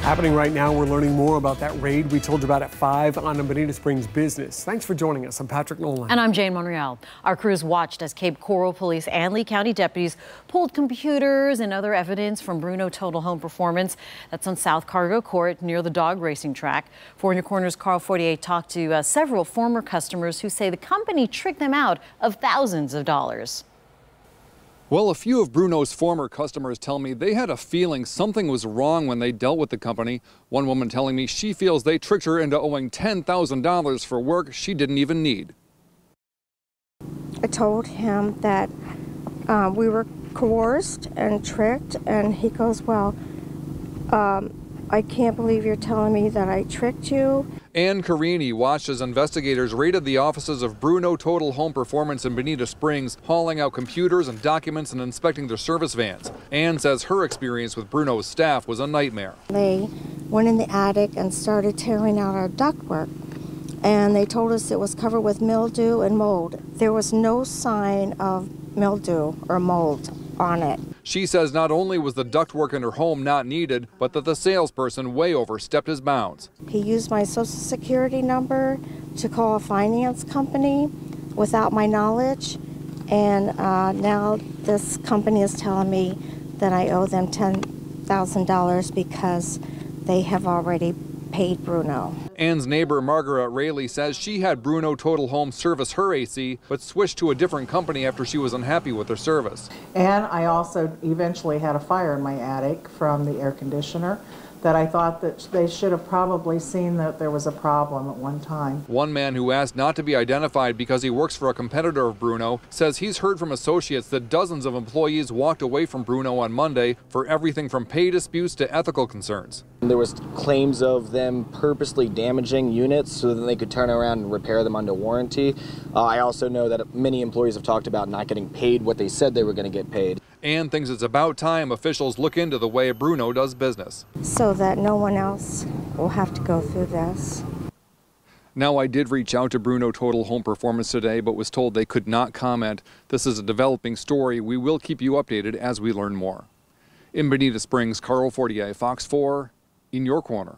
Happening right now, we're learning more about that raid we told you about at 5 on a Bonita Springs business. Thanks for joining us. I'm Patrick Nolan. And I'm Jane Monreal. Our crews watched as Cape Coral Police and Lee County deputies pulled computers and other evidence from Bruno Total Home Performance. That's on South Cargo Court near the dog racing track. 4 in Your Corner's Carl Fortier talked to several former customers who say the company tricked them out of thousands of dollars. Well, a few of Bruno's former customers tell me they had a feeling something was wrong when they dealt with the company. One woman telling me she feels they tricked her into owing $10,000 for work she didn't even need. I told him that we were coerced and tricked, and he goes, well, I can't believe you're telling me that I tricked you. Ann Carini watched as investigators raided the offices of Bruno Total Home Performance in Bonita Springs, hauling out computers and documents and inspecting their service vans. Ann says her experience with Bruno's staff was a nightmare. They went in the attic and started tearing out our ductwork, and they told us it was covered with mildew and mold. There was no sign of mildew or mold on it. She says not only was the ductwork in her home not needed, but that the salesperson way overstepped his bounds. He used my social security number to call a finance company without my knowledge, and now this company is telling me that I owe them $10,000 because they have already paid Bruno. Ann's neighbor Margaret Rayleigh says she had Bruno Total Home service her AC, but switched to a different company after she was unhappy with their service. And I also eventually had a fire in my attic from the air conditioner that I thought that they should have probably seen that there was a problem at one time. One man who asked not to be identified because he works for a competitor of Bruno says he's heard from associates that dozens of employees walked away from Bruno on Monday for everything from pay disputes to ethical concerns. There was claims of them purposely damaging units so that they could turn around and repair them under warranty. I also know that many employees have talked about not getting paid what they said they were going to get paid. Ann thinks it's about time officials look into the way Bruno does business, so that no one else will have to go through this. Now, I did reach out to Bruno Total Home Performance today, but was told they could not comment. This is a developing story. We will keep you updated as we learn more. In Bonita Springs, Carl Fortier, Fox 4, in your corner.